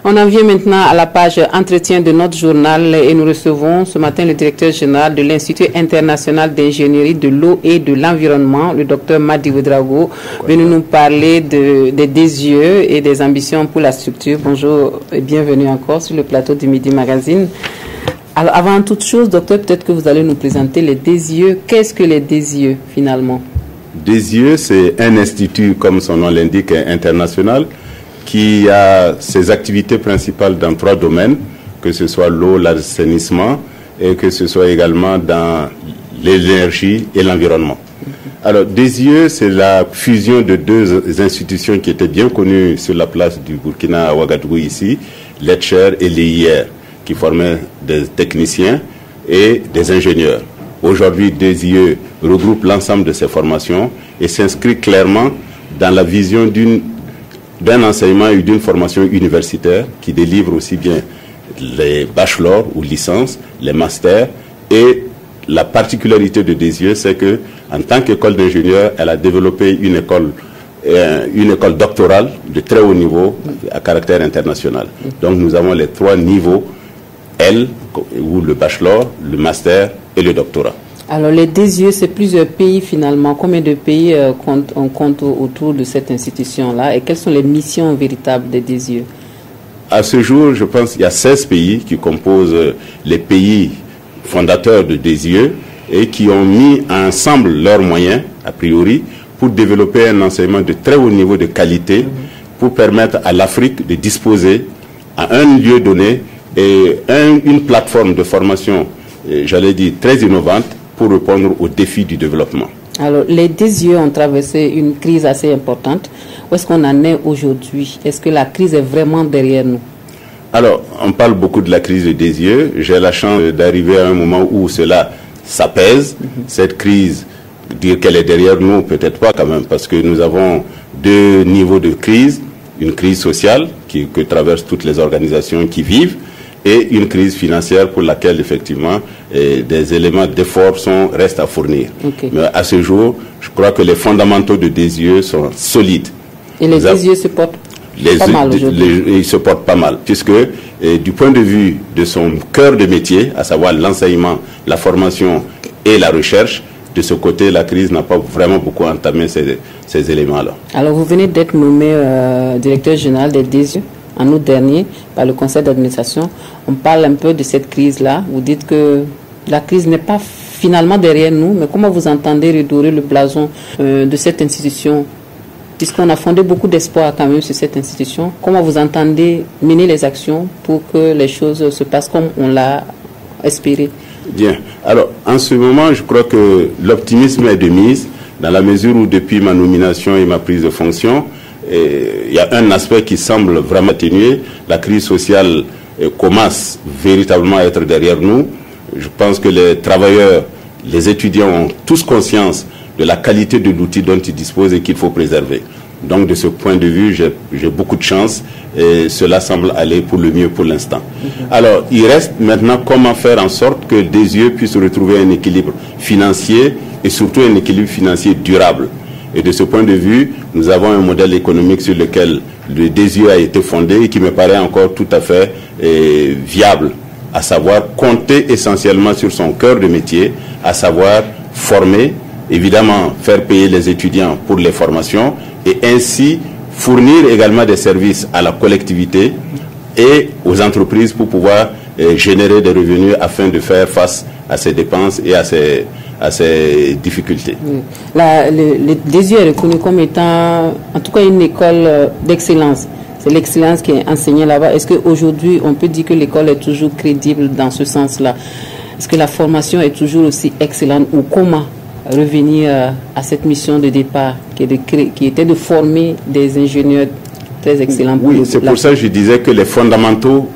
On en vient maintenant à la page entretien de notre journal et nous recevons ce matin le directeur général de l'Institut international d'ingénierie de l'eau et de l'environnement, le docteur Madi Ouedraogo, venu nous parler des DESIeux et des ambitions pour la structure. Bonjour et bienvenue encore sur le plateau du Midi Magazine. Alors avant toute chose, docteur, peut-être que vous allez nous présenter les DESIeux. Qu'est-ce que les DESIeux finalement? DESIeux, c'est un institut, comme son nom l'indique, international, qui a ses activités principales dans 3 domaines, que ce soit l'eau, l'assainissement et que ce soit également dans l'énergie et l'environnement. Alors, DESIeux, c'est la fusion de 2 institutions qui étaient bien connues sur la place du Burkina à Ouagadougou ici, l'ETCHER et l'EIR, qui formaient des techniciens et des ingénieurs. Aujourd'hui, DESIeux regroupe l'ensemble de ces formations et s'inscrit clairement dans la vision d'un enseignement et d'une formation universitaire qui délivre aussi bien les bachelors ou licences, les masters. Et la particularité de DESIeux, c'est que en tant qu'école d'ingénieurs, elle a développé une école doctorale de très haut niveau à caractère international. Donc nous avons les 3 niveaux, L, ou le bachelor, le master et le doctorat. Alors les DESIeux, c'est plusieurs pays finalement. Combien de pays on compte autour de cette institution-là et quelles sont les missions véritables des DESIeux? À ce jour, je pense qu'il y a 16 pays qui composent les pays fondateurs de DESIeux et qui ont mis ensemble leurs moyens, a priori, pour développer un enseignement de très haut niveau de qualité pour permettre à l'Afrique de disposer à un lieu donné et une plateforme de formation, j'allais dire, très innovante pour répondre aux défis du développement. Alors, les DESIeux ont traversé une crise assez importante. Où est-ce qu'on en est aujourd'hui? Est-ce que la crise est vraiment derrière nous? Alors, on parle beaucoup de la crise des DESIeux. J'ai la chance d'arriver à un moment où cela s'apaise. Cette crise, dire qu'elle est derrière nous, peut-être pas quand même, parce que nous avons 2 niveaux de crise. Une crise sociale que traversent toutes les organisations qui vivent, et une crise financière pour laquelle, effectivement, des éléments d'effort restent à fournir. Mais à ce jour, je crois que les fondamentaux de DESIeux sont solides. Et les DESIeux se portent pas mal aujourd'hui. Ils se portent pas mal, puisque du point de vue de son cœur de métier, à savoir l'enseignement, la formation et la recherche, de ce côté, la crise n'a pas vraiment beaucoup entamé ces éléments-là. Alors, vous venez d'être nommé directeur général des DESIeux en août dernier par le conseil d'administration. On parle un peu de cette crise-là. Vous dites que la crise n'est pas finalement derrière nous, mais comment vous entendez redorer le blason de cette institution, puisqu'on a fondé beaucoup d'espoir quand même sur cette institution? Comment vous entendez mener les actions pour que les choses se passent comme on l'a espéré? Bien. Alors, en ce moment, je crois que l'optimisme est de mise, dans la mesure où depuis ma nomination et ma prise de fonction, il y a un aspect qui semble vraiment atténué. La crise sociale commence véritablement à être derrière nous. Je pense que les travailleurs, les étudiants ont tous conscience de la qualité de l'outil dont ils disposent et qu'il faut préserver. Donc de ce point de vue, j'ai beaucoup de chance et cela semble aller pour le mieux pour l'instant. Alors, il reste maintenant comment faire en sorte que DESIeux puisse retrouver un équilibre financier et surtout un équilibre financier durable. Et de ce point de vue, nous avons un modèle économique sur lequel le DESIeux a été fondé et qui me paraît encore tout à fait viable, à savoir compter essentiellement sur son cœur de métier, à savoir former, évidemment faire payer les étudiants pour les formations et ainsi fournir également des services à la collectivité et aux entreprises pour pouvoir générer des revenus afin de faire face à ces dépenses et à ces difficultés. Le DESIeux est reconnu comme étant en tout cas une école d'excellence. C'est l'excellence qui est enseignée là-bas. Est-ce qu'aujourd'hui on peut dire que l'école est toujours crédible dans ce sens-là? Est-ce que la formation est toujours aussi excellente ou comment revenir à cette mission de départ qui était de former des ingénieurs très excellents? Oui, c'est pour ça que je disais que les fondamentaux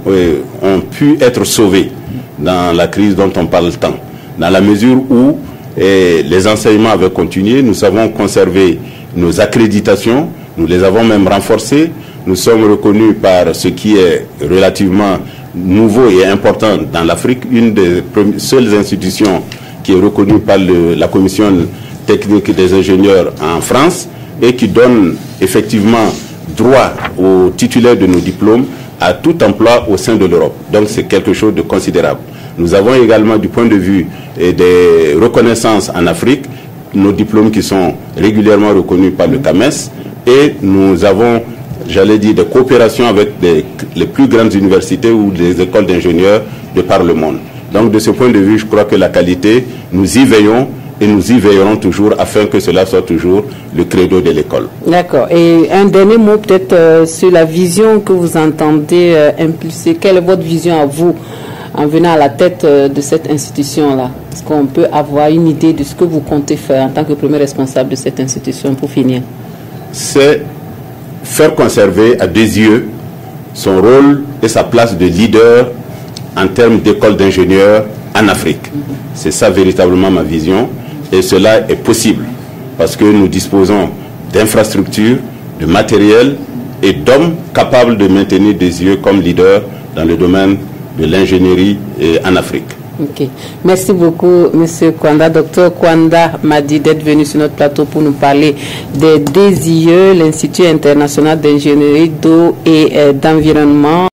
ont pu être sauvés dans la crise dont on parle tant. Dans la mesure où les enseignements avaient continué, nous avons conservé nos accréditations, nous les avons même renforcées. Nous sommes reconnus par ce qui est relativement nouveau et important dans l'Afrique, une des seules institutions qui est reconnue par la Commission technique des ingénieurs en France et qui donne effectivement droit aux titulaires de nos diplômes à tout emploi au sein de l'Europe. Donc c'est quelque chose de considérable. Nous avons également du point de vue des reconnaissances en Afrique, nos diplômes qui sont régulièrement reconnus par le CAMES, et nous avons, j'allais dire, des coopérations avec les plus grandes universités ou des écoles d'ingénieurs de par le monde. Donc de ce point de vue, je crois que la qualité, nous y veillons et nous y veillerons toujours afin que cela soit toujours le credo de l'école. D'accord. Et un dernier mot peut-être sur la vision que vous entendez impulser. Quelle est votre vision à vous en venant à la tête de cette institution-là? Est-ce qu'on peut avoir une idée de ce que vous comptez faire en tant que premier responsable de cette institution pour finir? C'est faire conserver à deux yeux son rôle et sa place de leader en termes d'école d'ingénieurs en Afrique. C'est ça véritablement ma vision, et cela est possible parce que nous disposons d'infrastructures, de matériel et d'hommes capables de maintenir des yeux comme leaders dans le domaine de l'ingénierie en Afrique. Ok. Merci beaucoup, M. Kwanda, Dr Kwanda Madi, d'être venu sur notre plateau pour nous parler des DSIE, l'Institut international d'ingénierie d'eau et d'environnement.